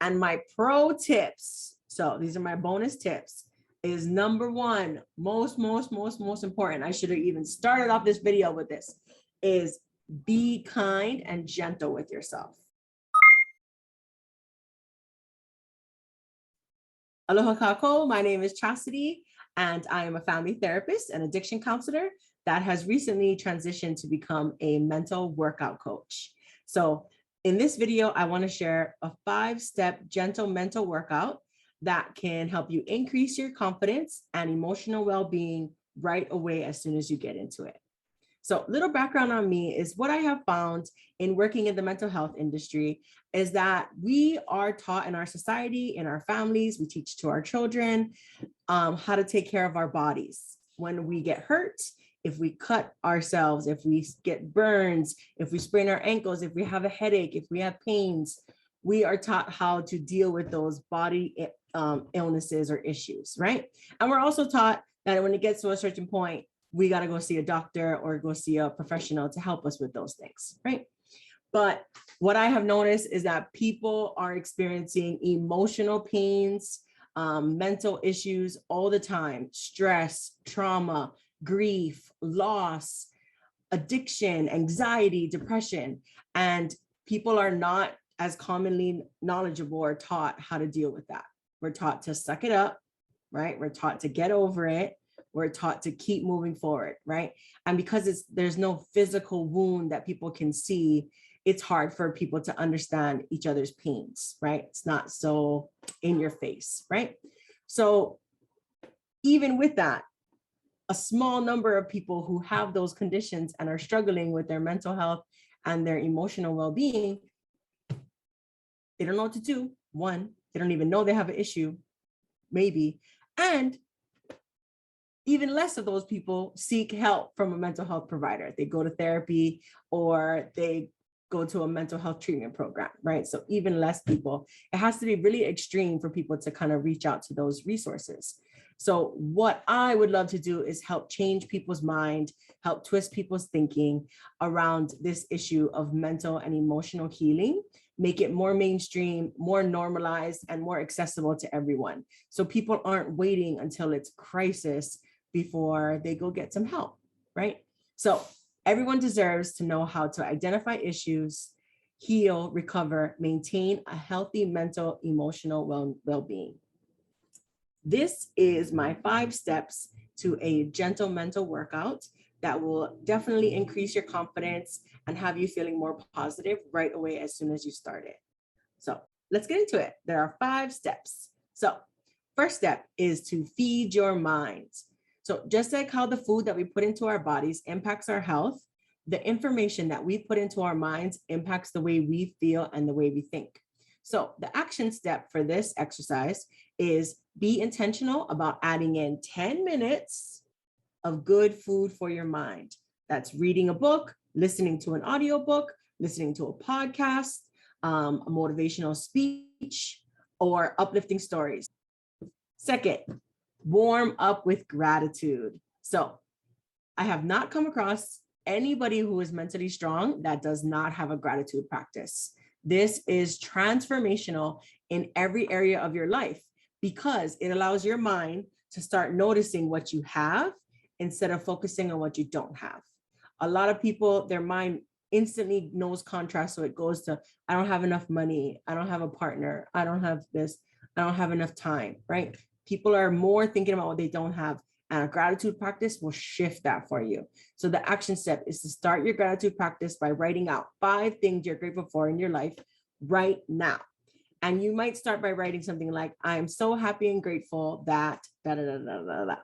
And my pro tips, so these are my bonus tips, is number one, most important. I should have even started off this video with this, is be kind and gentle with yourself. Aloha Kākou, my name is Chasidy, and I am a family therapist and addiction counselor that has recently transitioned to become a mental workout coach. So in this video, I want to share a 5-step gentle mental workout that can help you increase your confidence and emotional well-being right away as soon as you get into it. So little background on me is what I have found in working in the mental health industry is that we are taught in our society, in our families, we teach to our children how to take care of our bodies. When we get hurt, if we cut ourselves, if we get burns, if we sprain our ankles, if we have a headache, if we have pains, we are taught how to deal with those body illnesses or issues, right? And we're also taught that when it gets to a certain point, we got to go see a doctor or go see a professional to help us with those things, right? But what I have noticed is that people are experiencing emotional pains, mental issues all the time, stress, trauma, grief, loss, addiction, anxiety, depression, and people are not as commonly knowledgeable or taught how to deal with that. We're taught to suck it up, right? We're taught to get over it. We're taught to keep moving forward, right? And because there's no physical wound that people can see, it's hard for people to understand each other's pains, right? It's not so in your face, right? So even with that, a small number of people who have those conditions and are struggling with their mental health and their emotional well-being, they don't know what to do. One, they don't even know they have an issue, maybe. And even less of those people seek help from a mental health provider. They go to therapy or they go to a mental health treatment program, right? So even less people. It has to be really extreme for people to kind of reach out to those resources. So what I would love to do is help change people's mind, help twist people's thinking around this issue of mental and emotional healing, make it more mainstream, more normalized, and more accessible to everyone. So people aren't waiting until it's crisis before they go get some help, right? So everyone deserves to know how to identify issues, heal, recover, maintain a healthy mental, emotional well-being. This is my 5 steps to a gentle mental workout that will definitely increase your confidence and have you feeling more positive right away as soon as you start it. So let's get into it. There are 5 steps. So first step is to feed your mind. So just like how the food that we put into our bodies impacts our health, the information that we put into our minds impacts the way we feel and the way we think. So the action step for this exercise is be intentional about adding in 10 minutes of good food for your mind. That's reading a book, listening to an audiobook, listening to a podcast, a motivational speech, or uplifting stories. Second, warm up with gratitude. So I have not come across anybody who is mentally strong that does not have a gratitude practice. This is transformational in every area of your life because it allows your mind to start noticing what you have instead of focusing on what you don't have. A lot of people, their mind instantly knows contrast. So it goes to, I don't have enough money. I don't have a partner. I don't have this. I don't have enough time, right? People are more thinking about what they don't have. And a gratitude practice will shift that for you. So the action step is to start your gratitude practice by writing out 5 things you're grateful for in your life right now. And you might start by writing something like, I am so happy and grateful that da, da, da, da, da, da.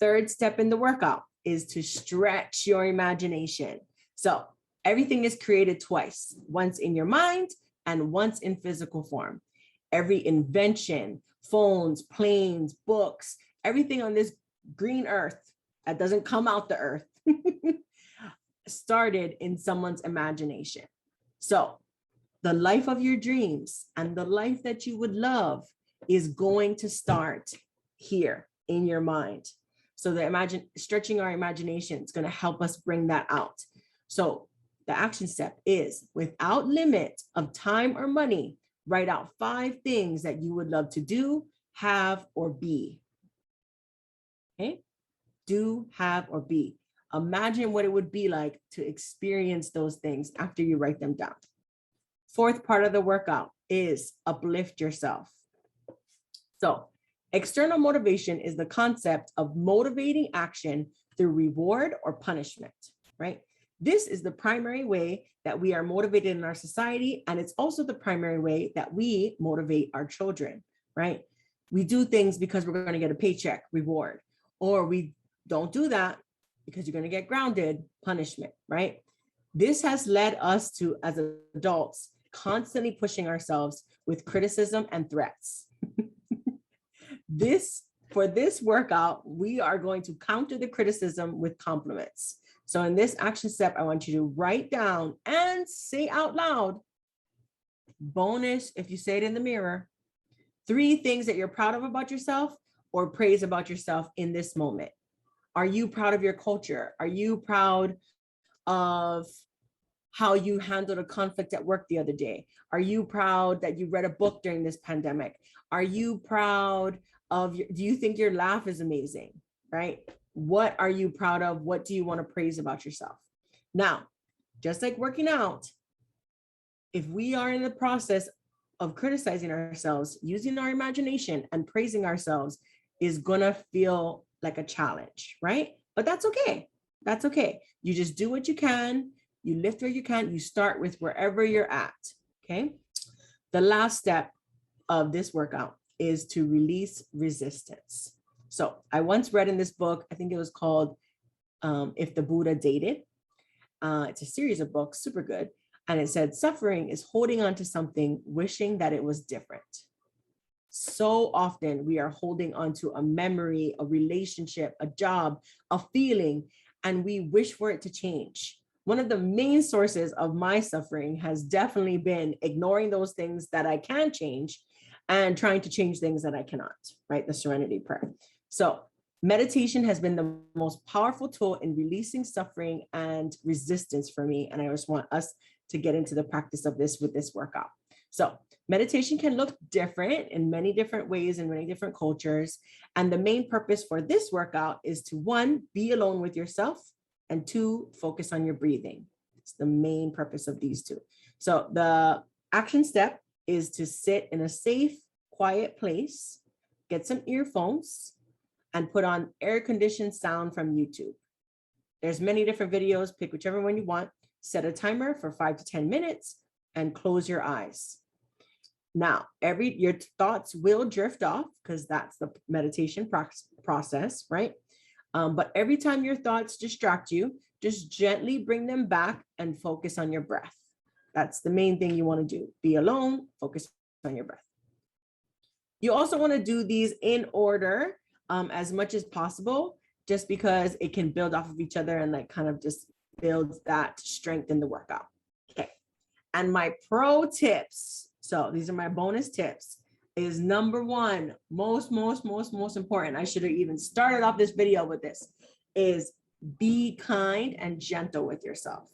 Third step in the workout is to stretch your imagination. So everything is created twice, once in your mind and once in physical form. Every invention, phones, planes, books, everything on this green earth that doesn't come out the earth started in someone's imagination. So the life of your dreams and the life that you would love is going to start here in your mind. So stretching our imagination is going to help us bring that out. So the action step is, without limit of time or money, Write out 5 things that you would love to do, have, or be. Okay? Do, have, or be. Imagine what it would be like to experience those things after you write them down. 4th part of the workout is uplift yourself. So external motivation is the concept of motivating action through reward or punishment, right? This is the primary way that we are motivated in our society, and it's also the primary way that we motivate our children, right? We do things because we're going to get a paycheck, reward, or we don't do that because you're going to get grounded, punishment, right? This has led us to, as adults, constantly pushing ourselves with criticism and threats. For this workout, we are going to counter the criticism with compliments. So in this action step, I want you to write down and say out loud, bonus if you say it in the mirror, 3 things that you're proud of about yourself or praise about yourself in this moment. Are you proud of your culture? Are you proud of how you handled a conflict at work the other day? Are you proud that you read a book during this pandemic? Are you proud of do you think your laugh is amazing, right? What are you proud of? What do you want to praise about yourself? Now, just like working out, if we are in the process of criticizing ourselves, using our imagination and praising ourselves is gonna feel like a challenge, right? But that's okay. That's okay. You just do what you can. You lift where you can. You start with wherever you're at, okay? The last step of this workout is to release resistance. So I once read in this book, I think it was called If the Buddha Dated. It's a series of books, super good. And it said, suffering is holding on to something, wishing that it was different. So often we are holding on to a memory, a relationship, a job, a feeling, and we wish for it to change. One of the main sources of my suffering has definitely been ignoring those things that I can change and trying to change things that I cannot, right? The serenity prayer. So meditation has been the most powerful tool in releasing suffering and resistance for me. And I just want us to get into the practice of this with this workout. So meditation can look different in many different ways in many different cultures. And the main purpose for this workout is to 1, be alone with yourself, and 2, focus on your breathing. It's the main purpose of these 2. So the action step is to sit in a safe, quiet place, get some earphones, and put on air-conditioned sound from YouTube. There's many different videos, pick whichever one you want, set a timer for 5 to 10 minutes, and close your eyes. Now, your thoughts will drift off because that's the meditation process, right? But every time your thoughts distract you, just gently bring them back and focus on your breath. That's the main thing you want to do. Be alone, focus on your breath. You also want to do these in order as much as possible, just because it can build off of each other and like kind of just builds that strength in the workout. Okay. And my pro tips, so these are my bonus tips, is number 1, most important. I should have even started off this video with this, is be kind and gentle with yourself.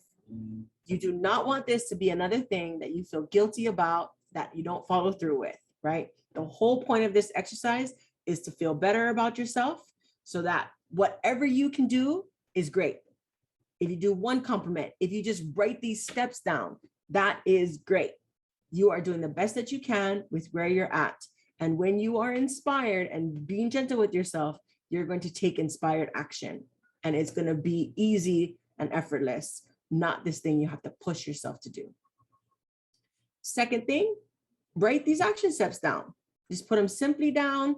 You do not want this to be another thing that you feel guilty about that you don't follow through with, right? The whole point of this exercise is to feel better about yourself so that whatever you can do is great. If you do 1 compliment, if you just write these steps down, that is great. You are doing the best that you can with where you're at. And when you are inspired and being gentle with yourself, you're going to take inspired action. And it's going to be easy and effortless, not this thing you have to push yourself to do. Second thing, write these action steps down. Just put them simply down.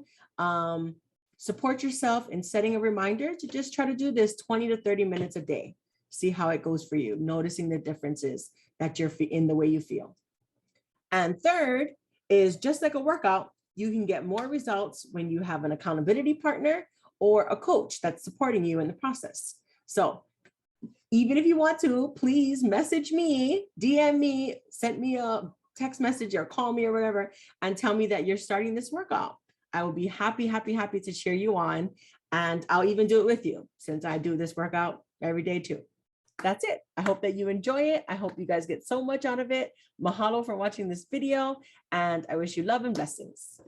Support yourself in setting a reminder to just try to do this 20 to 30 minutes a day. See how it goes for you, noticing the differences that you're in the way you feel. And third is, just like a workout, you can get more results when you have an accountability partner or a coach that's supporting you in the process. So even if you want to, please message me, DM me, send me a text message or call me or whatever, and tell me that you're starting this workout. I will be happy to cheer you on. And I'll even do it with you, since I do this workout every day too. that's it. I hope that you enjoy it. I hope you guys get so much out of it. Mahalo for watching this video, and I wish you love and blessings.